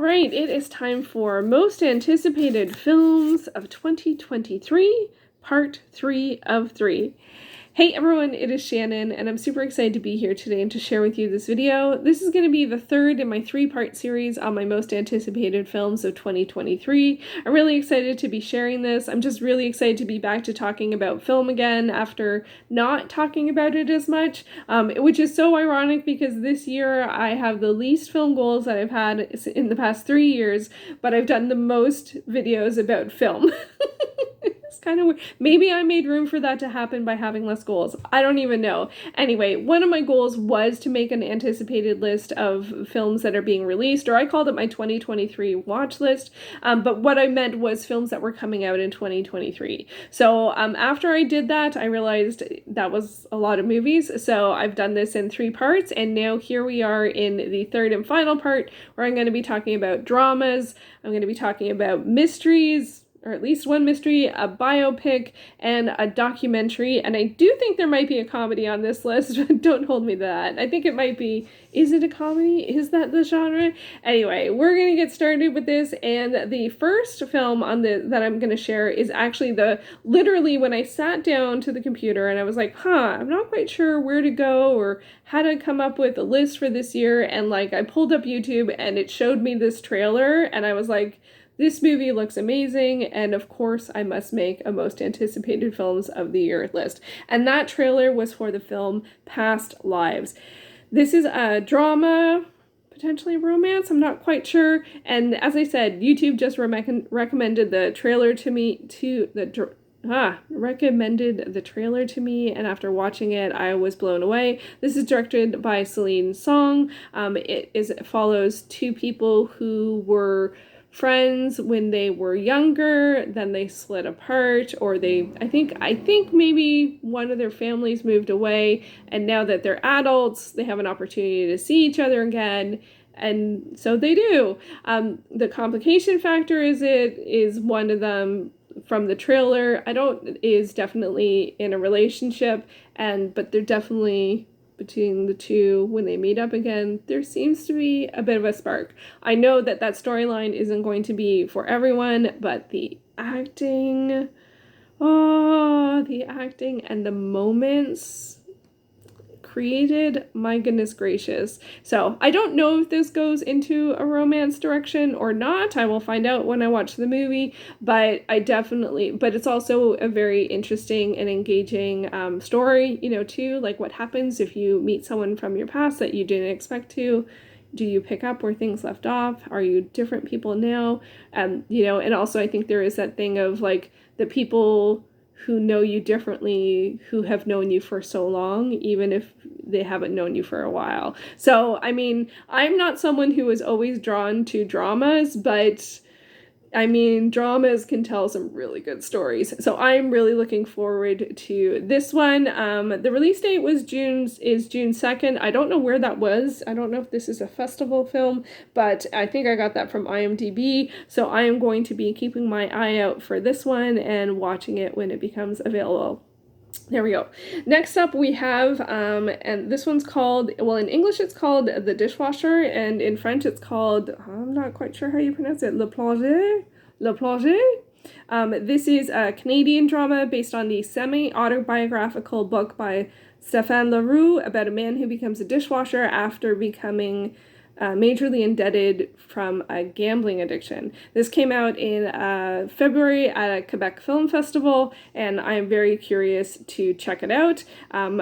right, it is time for Most Anticipated Films of 2023, Part 3 of 3. Hey everyone, it is Shannon, and I'm super excited to be here today and to share with you this video. This is going to be the third in my three-part series on my most anticipated films of 2023. I'm really excited to be sharing this. I'm just really excited to be back to talking about film again after not talking about it as much, which is so ironic because this year I have the least film goals that I've had in the past 3 years, but I've done the most videos about film. It's kind of weird. Maybe I made room for that to happen by having less goals. I don't even know. Anyway, one of my goals was to make an anticipated list of films that are being released, or I called it my 2023 watch list, but what I meant was films that were coming out in 2023. So after I did that, I realized that was a lot of movies, so I've done this in 3 parts, and now here we are in the third and final part, where I'm going to be talking about dramas, I'm going to be talking about mysteries, or at least one mystery, a biopic, and a documentary. And I do think there might be a comedy on this list, but don't hold me to that. I think it might be. Is it a comedy? Is that the genre? Anyway, we're going to get started with this, and the first film that I'm going to share is actually literally when I sat down to the computer and I was like, I'm not quite sure where to go or how to come up with a list for this year, and like I pulled up YouTube and it showed me this trailer, and I was like, this movie looks amazing, and of course I must make a most anticipated films of the year list. And that trailer was for the film Past Lives. This is a drama, potentially romance, I'm not quite sure. And as I said, YouTube just recommended the trailer to me, recommended the trailer to me, and after watching it, I was blown away. This is directed by Celine Song. It follows 2 people who were friends when they were younger, then they split apart, or I think maybe one of their families moved away, and now that they're adults, they have an opportunity to see each other again, and so they do. The complication factor is one of them from the trailer. Is definitely in a relationship, but they're definitely, between the two, when they meet up again, there seems to be a bit of a spark. I know that storyline isn't going to be for everyone, but the acting and the moments created, my goodness gracious. So I don't know if this goes into a romance direction or not. I will find out when I watch the movie, but but it's also a very interesting and engaging story, too, like what happens if you meet someone from your past that you didn't expect to. Do you pick up where things left off? Are you different people now? And also I think there is that thing of like the people who know you differently, who have known you for so long, even if they haven't known you for a while. So, I mean, I'm not someone who is always drawn to dramas, but I mean, dramas can tell some really good stories. So I'm really looking forward to this one. The release date is June 2nd. I don't know where that was. I don't know if this is a festival film, but I think I got that from IMDb. So I am going to be keeping my eye out for this one and watching it when it becomes available. There we go. Next up we have, and this one's called, well, in English it's called The Dishwasher, and in French it's called, I'm not quite sure how you pronounce it, Le Plongeur? This is a Canadian drama based on the semi-autobiographical book by Stéphane Larue about a man who becomes a dishwasher after becoming majorly indebted from a gambling addiction. This came out in February at a Quebec Film Festival, and I am very curious to check it out. I'm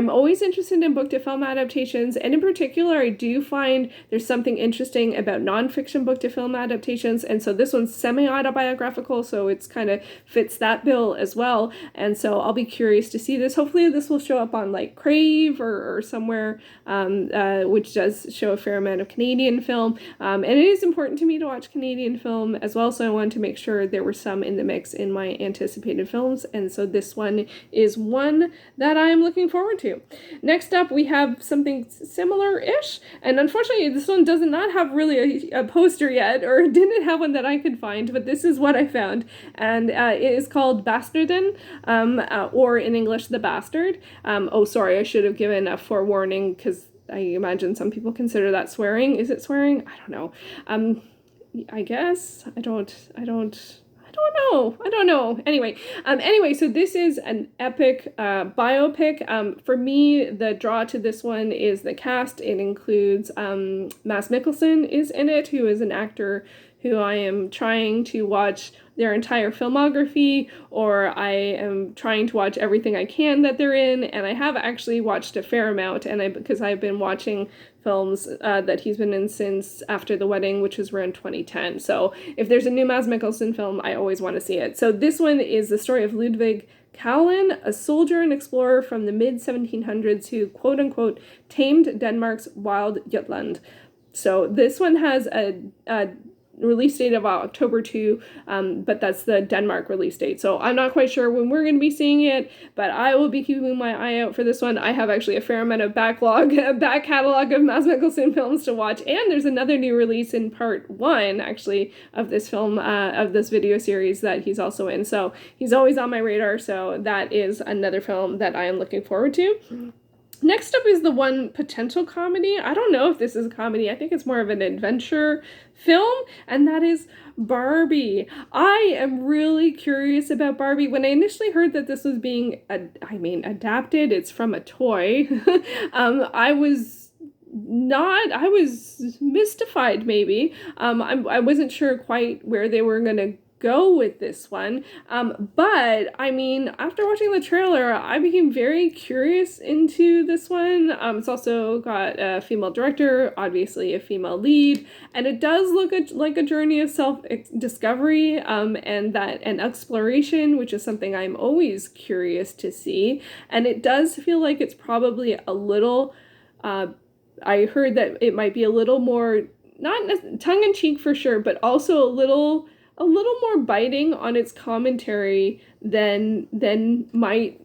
always interested in book to film adaptations, and in particular, I do find there's something interesting about nonfiction book to film adaptations, and so this one's semi-autobiographical, so it's kind of fits that bill as well, and so I'll be curious to see this. Hopefully this will show up on like Crave or somewhere, which does show a fair amount of Canadian film, and it is important to me to watch Canadian film as well, so I wanted to make sure there were some in the mix in my anticipated films, and so this one is one that I'm looking forward to. Next up, we have something similar-ish, and unfortunately this one does not have really a poster yet, or didn't have one that I could find, but this is what I found, and it is called Bastarden, or in English, The Bastard. Sorry, I should have given a forewarning, because I imagine some people consider that swearing. Is it swearing? I don't know. I guess I don't know. Anyway, so this is an epic biopic. For me, the draw to this one is the cast. It includes Mads Mikkelsen is in it, who is an actor who I am trying to watch their entire filmography, or I am trying to watch everything I can that they're in, and I have actually watched a fair amount, because I've been watching films that he's been in since After the Wedding, which was around 2010. So if there's a new Mads Mikkelsen film, I always want to see it. So this one is the story of Ludwig Kalen, a soldier and explorer from the mid-1700s who, quote-unquote, tamed Denmark's wild Jutland. So this one has a release date of October 2, but that's the Denmark release date. So I'm not quite sure when we're going to be seeing it, but I will be keeping my eye out for this one. I have actually a fair amount of back catalog of Mads Mikkelsen films to watch, and there's another new release in part 1, actually, of this film, of this video series that he's also in. So he's always on my radar, so that is another film that I am looking forward to. Next up is the one potential comedy. I don't know if this is a comedy. I think it's more of an adventure film, and that is Barbie. I am really curious about Barbie. When I initially heard that this was being, adapted, it's from a toy, I was mystified maybe. I wasn't sure quite where they were going to go with this one, but I mean, after watching the trailer, I became very curious into this one. It's also got a female director, obviously a female lead, and it does look like a journey of self-discovery and exploration, which is something I'm always curious to see. And it does feel like it's probably a little, I heard that it might be a little more, not tongue-in-cheek for sure, but also a little more biting on its commentary than might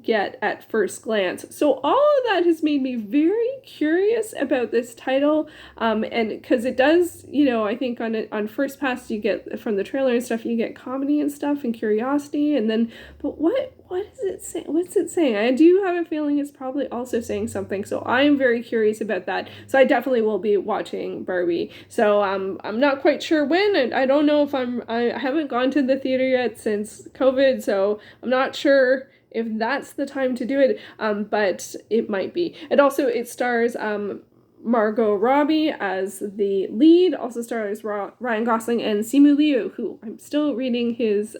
get at first glance. So all of that has made me very curious about this title, and because it does, I think on first pass you get, from the trailer and stuff, you get comedy and stuff and curiosity, and then, but what is it saying? What's it saying? I do have a feeling it's probably also saying something, so I'm very curious about that. So I definitely will be watching Barbie. So I'm not quite sure when, and I don't know if I haven't gone to the theater yet since COVID, so I'm not sure if that's the time to do it, but it might be. It stars Margot Robbie as the lead, also stars Ryan Gosling and Simu Liu, who I'm still reading his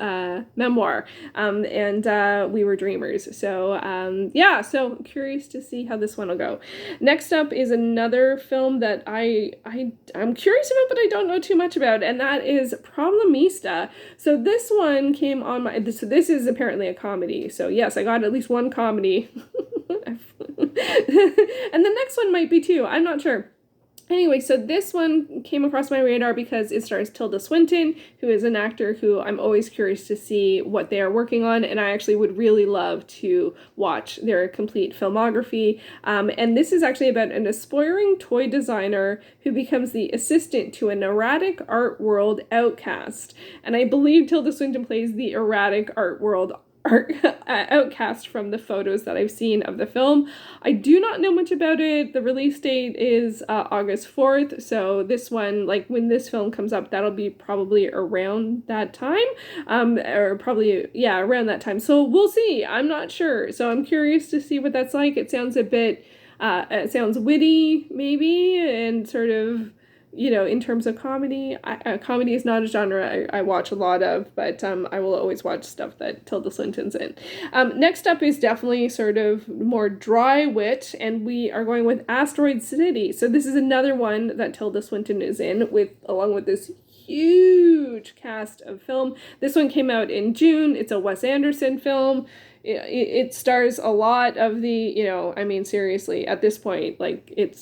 memoir, and We Were Dreamers. So so I'm curious to see how this one will go. Next up is another film that I'm curious about, but I don't know too much about, and that is Problemista. So this one came on this is apparently a comedy. So yes, I got at least one comedy. And the next one might be too. I'm not sure. Anyway, so this one came across my radar because it stars Tilda Swinton, who is an actor who I'm always curious to see what they are working on, and I actually would really love to watch their complete filmography. And this is actually about an aspiring toy designer who becomes the assistant to an erratic art world outcast. And I believe Tilda Swinton plays the erratic art world outcast from the photos that I've seen of the film. I do not know much about it. The release date is August 4th, so this one, like when this film comes up, that'll be probably around that time, around that time. So we'll see. I'm not sure. So I'm curious to see what that's like. It sounds a bit, it sounds witty maybe, and sort of, in terms of comedy, comedy is not a genre I watch a lot of, but I will always watch stuff that Tilda Swinton's in. Next up is definitely sort of more dry wit, and we are going with Asteroid City. So this is another one that Tilda Swinton is in, along with this huge cast of film. This one came out in June. It's a Wes Anderson film. It stars a lot of the, seriously, at this point, it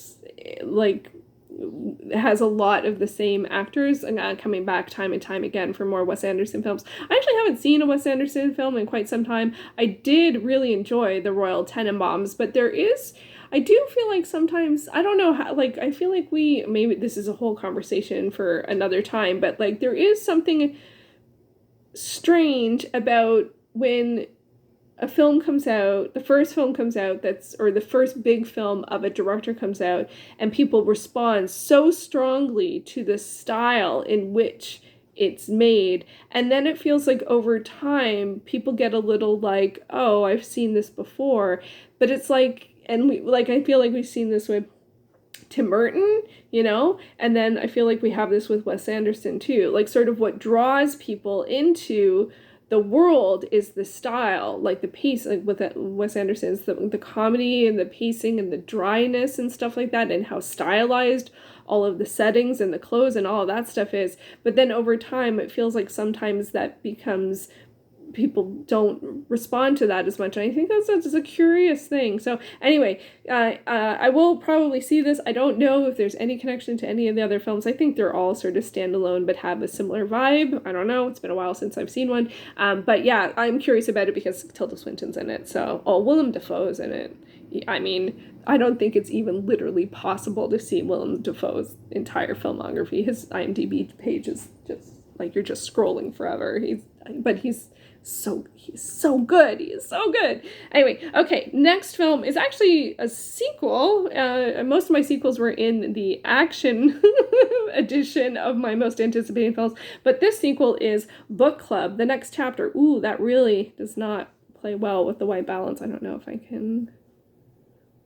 has a lot of the same actors coming back time and time again for more Wes Anderson films. I actually haven't seen a Wes Anderson film in quite some time. I did really enjoy The Royal Tenenbaums, but I do feel like sometimes, I don't know how, I feel like maybe this is a whole conversation for another time, but there is something strange about when a film comes out, the first film comes out or the first big film of a director comes out, and people respond so strongly to the style in which it's made, and then it feels like over time people get a little like, oh, I've seen this before, but it's like, and we like, I feel like we've seen this with Tim Burton, and then I feel like we have this with Wes Anderson too, like sort of what draws people into the world is the style, like the pace, like with Wes Anderson's, the comedy and the pacing and the dryness and stuff like that, and how stylized all of the settings and the clothes and all of that stuff is. But then over time, it feels like sometimes that becomes, people don't respond to that as much. And I think that's just a curious thing. So anyway, I will probably see this. I don't know if there's any connection to any of the other films. I think they're all sort of standalone but have a similar vibe. I don't know. It's been a while since I've seen one. But yeah, I'm curious about it because Tilda Swinton's in it. So, Willem Dafoe's in it. I mean, I don't think it's even literally possible to see Willem Dafoe's entire filmography. His IMDb page is just like, you're just scrolling forever. He's so good. He is so good. Anyway, okay, next film is actually a sequel. Most of my sequels were in the action edition of my most anticipated films, but this sequel is Book Club, the next chapter. Ooh, that really does not play well with the white balance. I don't know if I can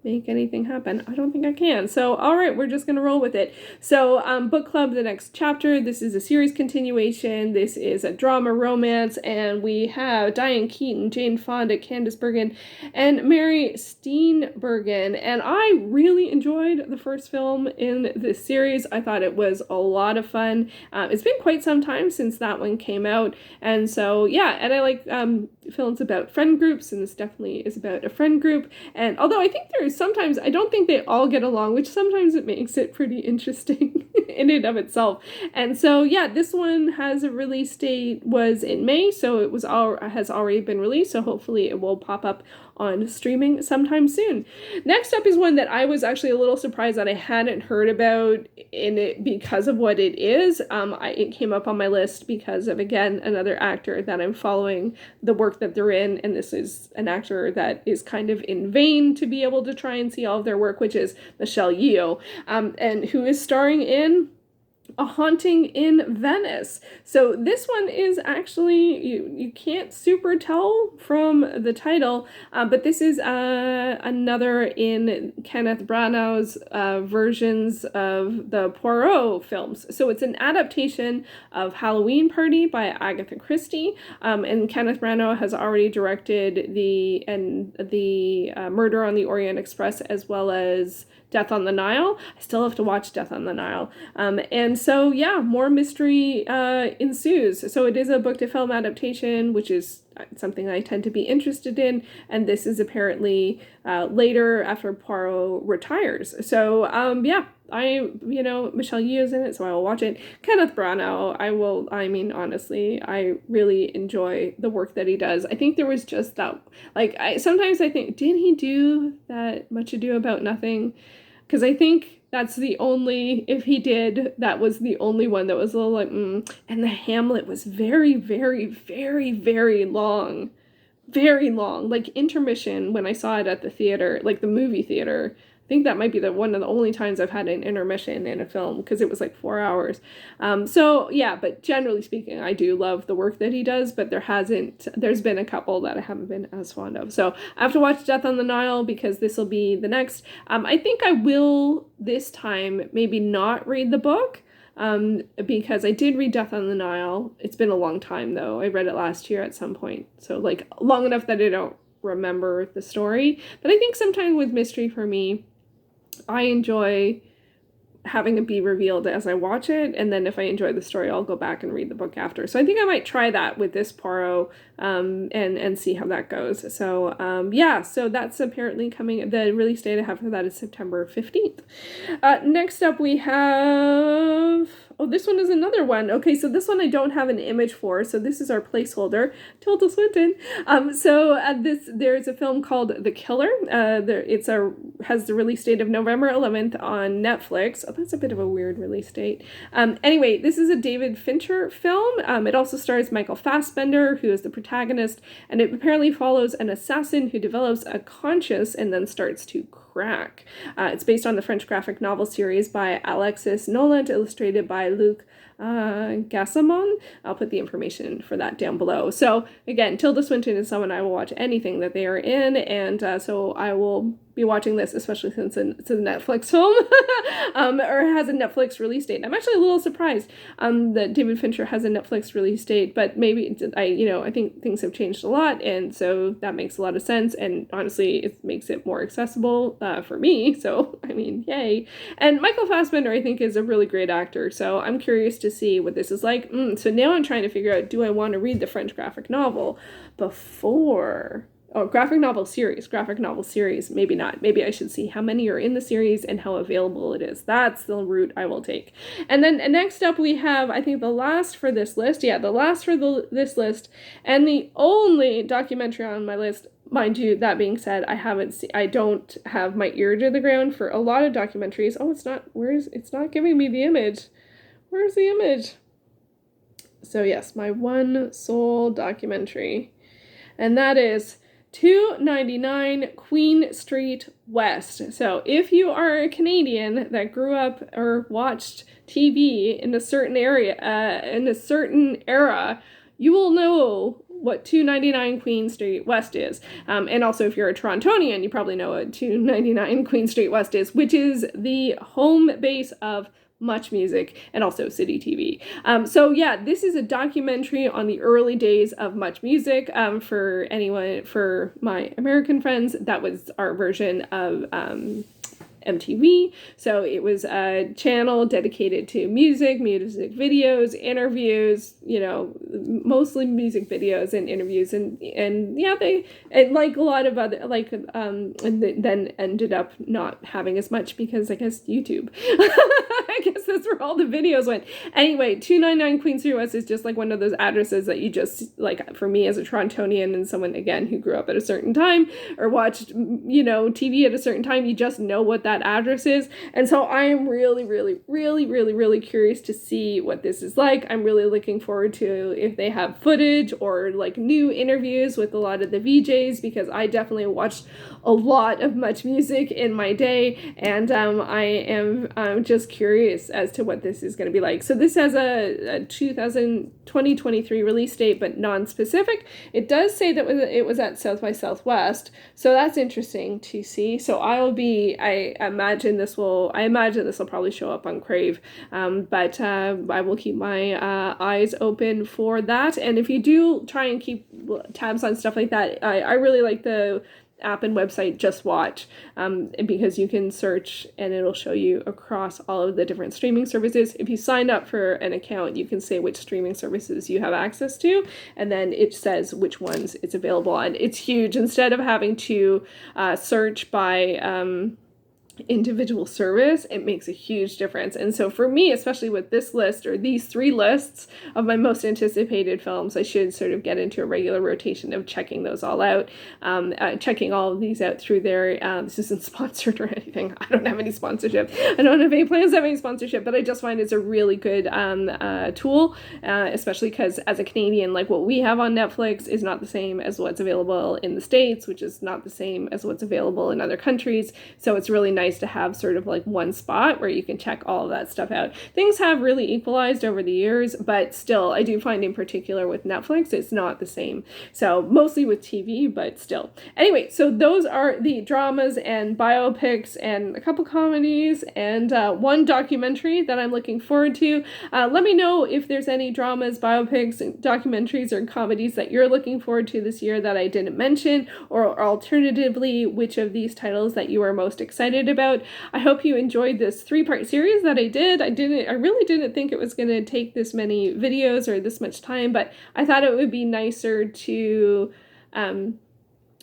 make anything happen. I don't think I can. So, all right, we're just going to roll with it. So, Book Club, the next chapter. This is a series continuation. This is a drama romance, and we have Diane Keaton, Jane Fonda, Candice Bergen, and Mary Steenburgen. And I really enjoyed the first film in this series. I thought it was a lot of fun. It's been quite some time since that one came out. And so, yeah, and I like films about friend groups, and this definitely is about a friend group. And although I think sometimes, I don't think they all get along, which sometimes it makes it pretty interesting in and of itself. And so, yeah, this one has a release date, was in May, so it has already been released, so hopefully it will pop up on streaming sometime soon. Next up is one that I was actually a little surprised that I hadn't heard about in it because of what it is. It came up on my list because of, again, another actor that I'm following the work that they're in, and this is an actor that is kind of in vain to be able to try and see all of their work, which is Michelle Yeoh, and who is starring in A Haunting in Venice. So this one is actually, you can't super tell from the title, but this is another in Kenneth Branagh's versions of the Poirot films. So it's an adaptation of Halloween Party by Agatha Christie, and Kenneth Branagh has already directed the Murder on the Orient Express, as well as Death on the Nile. I still have to watch Death on the Nile. And so, yeah, more mystery ensues. So it is a book to film adaptation, which is something I tend to be interested in. And this is apparently later after Poirot retires. So, yeah, Michelle Yeoh's in it, so I will watch it. Kenneth Branagh, honestly, I really enjoy the work that he does. I think there was just that, sometimes I think, did he do that Much Ado About Nothing? Because I think that's the only, if he did, that was the only one that was a little like, And the Hamlet was very, very, very, very long. Very long. Like intermission when I saw it at the theater, like the movie theater. I think that might be one of the only times I've had an intermission in a film, because it was like 4 hours. So yeah, but generally speaking, I do love the work that he does, but there's been a couple that I haven't been as fond of. So I have to watch Death on the Nile because this will be the next. I think I will this time maybe not read the book, because I did read Death on the Nile. It's been a long time though. I read it last year at some point. So like long enough that I don't remember the story. But I think sometimes with mystery for me, I enjoy having it be revealed as I watch it, and then if I enjoy the story, I'll go back and read the book after. So I think I might try that with this Poirot, and see how that goes. So yeah, so that's apparently coming. The release date I have for that is September 15th. Next up we have, Oh, this one is another one. Okay, so this one I don't have an image for, so this is our placeholder. Tilda Swinton. There's a film called The Killer. Has the release date of November 11th on Netflix. Oh, that's a bit of a weird release date. Anyway, this is a David Fincher film. It also stars Michael Fassbender, who is the protagonist, and it apparently follows an assassin who develops a conscience and then starts to crack. It's based on the French graphic novel series by Alexis Nolant, illustrated by Luc Gassamon. I'll put the information for that down below. So again, Tilda Swinton is someone I will watch anything that they are in, and so I will be watching this, especially since it's a Netflix film, or has a Netflix release date. I'm actually a little surprised that David Fincher has a Netflix release date, but maybe I think things have changed a lot, and so that makes a lot of sense, and honestly, it makes it more accessible for me, so, I mean, yay. And Michael Fassbender, I think, is a really great actor, so I'm curious to see what this is like. So now I'm trying to figure out, do I want to read the French graphic novel before... Oh, graphic novel series, maybe not. Maybe I should see how many are in the series and how available it is. That's the route I will take. And then next up we have, I think, the last for this list. Yeah, the last for this list, and the only documentary on my list. Mind you, that being said, I don't have my ear to the ground for a lot of documentaries. Oh, it's not giving me the image. Where's the image? So yes, my one sole documentary, and that is 299 Queen Street West. So if you are a Canadian that grew up or watched TV in a certain area, in a certain era, you will know what 299 Queen Street West is. And also if you're a Torontonian, you probably know what 299 Queen Street West is, which is the home base of Much Music, and also City TV. So yeah, this is a documentary on the early days of Much Music. For my American friends, that was our version of MTV. So it was a channel dedicated to music videos, interviews, mostly music videos and interviews, and yeah, and like a lot of other, and then ended up not having as much because I guess YouTube. I guess that's where all the videos went. Anyway, 299 Queen Street West is just like one of those addresses that you just, like, for me as a Torontonian and someone, again, who grew up at a certain time or watched, TV at a certain time, you just know what that address is. And so I am really, really, really, really, really curious to see what this is like. I'm really looking forward to if they have footage or like new interviews with a lot of the VJs, because I definitely watched a lot of Much Music in my day, and I'm just curious as to what this is going to be like. So this has a 2023 release date, but non-specific. It does say that it was at South by Southwest, so that's interesting to see. So I imagine this will probably show up on Crave, but I will keep my eyes open for that. And if you do try and keep tabs on stuff like that, I really like the app and website Just Watch, because you can search and it'll show you across all of the different streaming services. If you sign up for an account, you can say which streaming services you have access to, and then it says which ones it's available on. It's huge. Instead of having to search by individual service, it makes a huge difference. And so for me, especially with this list or these three lists of my most anticipated films, I should sort of get into a regular rotation of checking those all out, checking all of these out through there. This isn't sponsored or anything. I don't have any sponsorship. I don't have any plans to have any sponsorship, but I just find it's a really good tool, especially because as a Canadian, like what we have on Netflix is not the same as what's available in the States, which is not the same as what's available in other countries. So it's really nice to have sort of like one spot where you can check all of that stuff out. Things have really equalized over the years, but still, I do find in particular with Netflix, it's not the same. So mostly with TV, but still. Anyway, so those are the dramas and biopics and a couple comedies and one documentary that I'm looking forward to. Let me know if there's any dramas, biopics, documentaries, or comedies that you're looking forward to this year that I didn't mention, or alternatively, which of these titles that you are most excited about. I hope you enjoyed this 3-part series that I did. I really didn't think it was going to take this many videos or this much time, but I thought it would be nicer to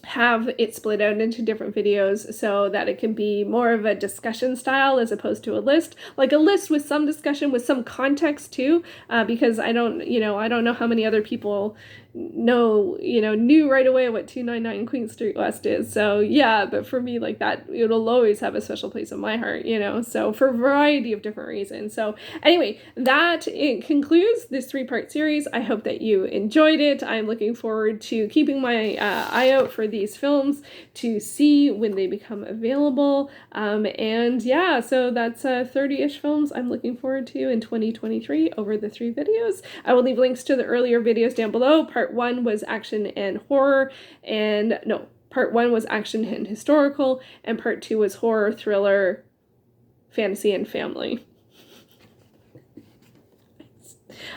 have it split out into different videos so that it can be more of a discussion style as opposed to a list, like a list with some discussion with some context too, because I don't know how many other people knew right away what 299 Queen Street West is. So yeah, but for me, like, that, it'll always have a special place in my heart, so for a variety of different reasons. So anyway, it concludes this 3-part series. I hope that you enjoyed it. I'm looking forward to keeping my eye out for these films to see when they become available. And yeah, so that's 30-ish films I'm looking forward to in 2023 over the 3 videos. I will leave links to the earlier videos down below. Part 1 was action and horror, Part 1 was action and historical, and Part 2 was horror, thriller, fantasy, and family.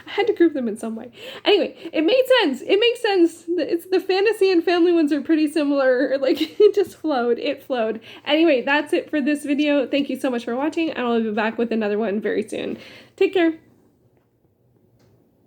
I had to group them in some way. Anyway, it made sense. It makes sense. It's the fantasy and family ones are pretty similar. Like, it just flowed. It flowed. Anyway, that's it for this video. Thank you so much for watching. I will be back with another one very soon. Take care.